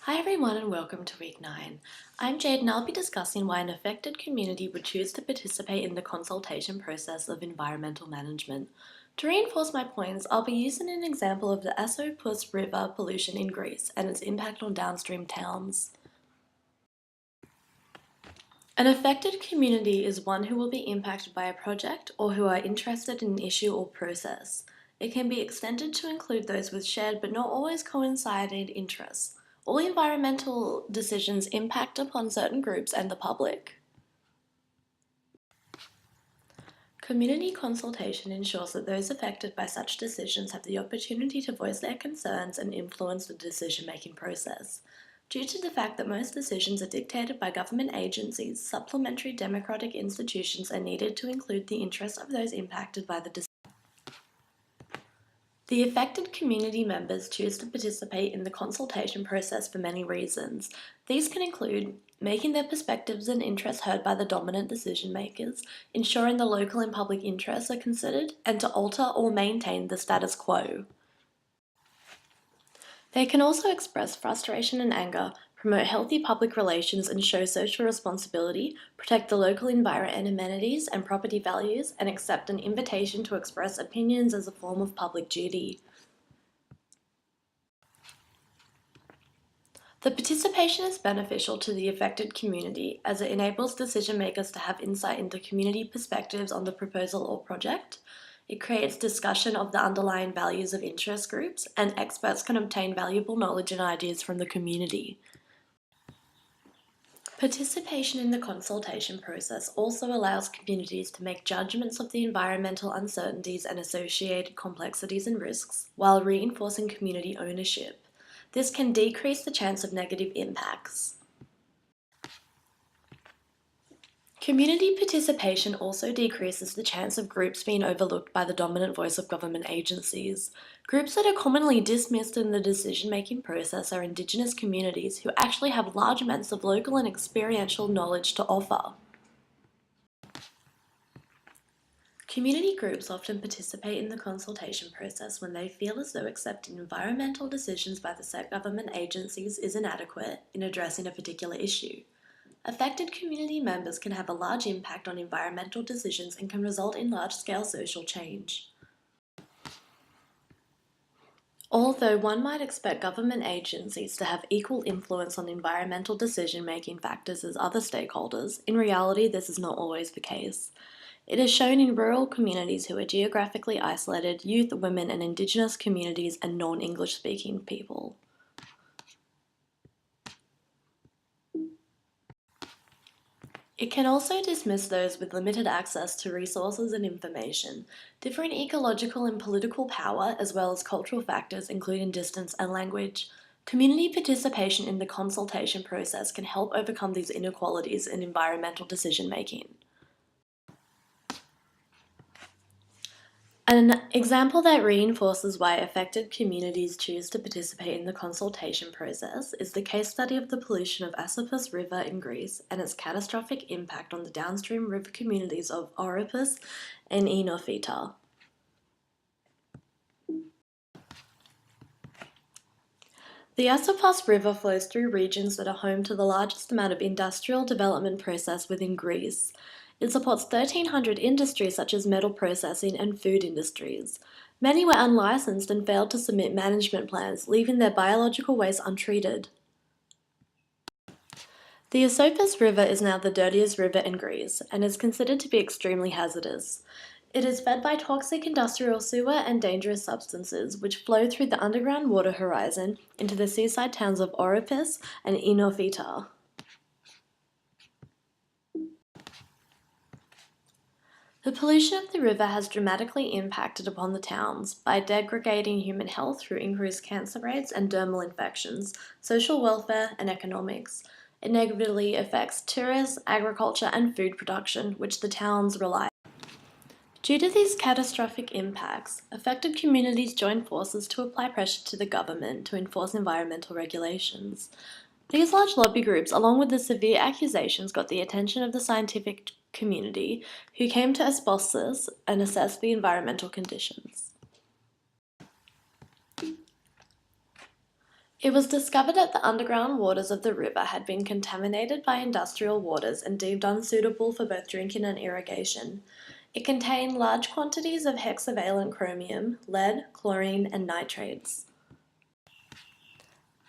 Hi everyone and welcome to week 9. I'm Jade and I'll be discussing why an affected community would choose to participate in the consultation process of environmental management. To reinforce my points, I'll be using an example of the Asopus River pollution in Greece and its impact on downstream towns. An affected community is one who will be impacted by a project or who are interested in an issue or process. It can be extended to include those with shared but not always coinciding interests. All environmental decisions impact upon certain groups and the public. Community consultation ensures that those affected by such decisions have the opportunity to voice their concerns and influence the decision-making process. Due to the fact that most decisions are dictated by government agencies, supplementary democratic institutions are needed to include the interests of those impacted by the decision. The affected community members choose to participate in the consultation process for many reasons. These can include making their perspectives and interests heard by the dominant decision makers, ensuring the local and public interests are considered, and to alter or maintain the status quo. They can also express frustration and anger, promote healthy public relations and show social responsibility, protect the local environment and amenities and property values, and accept an invitation to express opinions as a form of public duty. The participation is beneficial to the affected community as it enables decision makers to have insight into community perspectives on the proposal or project. It creates discussion of the underlying values of interest groups, and experts can obtain valuable knowledge and ideas from the community. Participation in the consultation process also allows communities to make judgments of the environmental uncertainties and associated complexities and risks, while reinforcing community ownership. This can decrease the chance of negative impacts. Community participation also decreases the chance of groups being overlooked by the dominant voice of government agencies. Groups that are commonly dismissed in the decision-making process are Indigenous communities who actually have large amounts of local and experiential knowledge to offer. Community groups often participate in the consultation process when they feel as though accepting environmental decisions by the set government agencies is inadequate in addressing a particular issue. Affected community members can have a large impact on environmental decisions and can result in large-scale social change. Although one might expect government agencies to have equal influence on environmental decision-making factors as other stakeholders, in reality this is not always the case. It is shown in rural communities who are geographically isolated, youth, women, and Indigenous communities and non-English speaking people. It can also dismiss those with limited access to resources and information. Different ecological and political power, as well as cultural factors, including distance and language. Community participation in the consultation process can help overcome these inequalities in environmental decision-making. An example that reinforces why affected communities choose to participate in the consultation process is the case study of the pollution of Asopus River in Greece and its catastrophic impact on the downstream river communities of Oropus and Enofita. The Asopus River flows through regions that are home to the largest amount of industrial development process within Greece. It supports 1,300 industries such as metal processing and food industries. Many were unlicensed and failed to submit management plans, leaving their biological waste untreated. The Asopus River is now the dirtiest river in Greece and is considered to be extremely hazardous. It is fed by toxic industrial sewer and dangerous substances which flow through the underground water horizon into the seaside towns of Oropus and Enofita. The pollution of the river has dramatically impacted upon the towns by degrading human health through increased cancer rates and dermal infections, social welfare, and economics. It negatively affects tourists, agriculture, and food production, which the towns rely on. Due to these catastrophic impacts, affected communities join forces to apply pressure to the government to enforce environmental regulations. These large lobby groups, along with the severe accusations, got the attention of the scientific community, who came to Asopus and assess the environmental conditions. It was discovered that the underground waters of the river had been contaminated by industrial waters and deemed unsuitable for both drinking and irrigation. It contained large quantities of hexavalent chromium, lead, chlorine, and nitrates.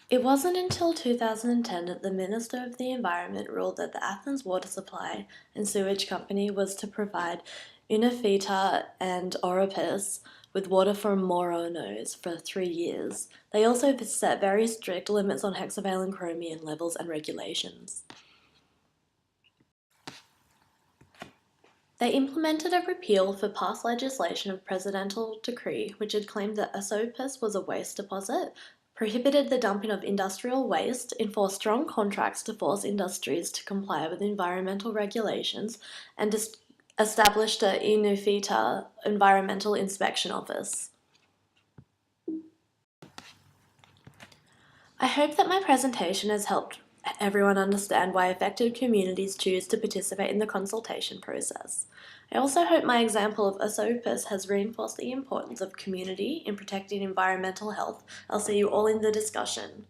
It wasn't until 2010 that the Minister of the Environment ruled that the Athens Water Supply and Sewage Company was to provide Unifita and Oropus with water from Moronos for 3 years. They also set very strict limits on hexavalent chromium levels and regulations. They implemented a repeal for past legislation of presidential decree which had claimed that Asopus was a waste deposit, prohibited the dumping of industrial waste, enforced strong contracts to force industries to comply with environmental regulations, and established a Inufita Environmental Inspection Office. I hope that my presentation has helped everyone understand why affected communities choose to participate in the consultation process. I also hope my example of Asopus has reinforced the importance of community in protecting environmental health. I'll see you all in the discussion.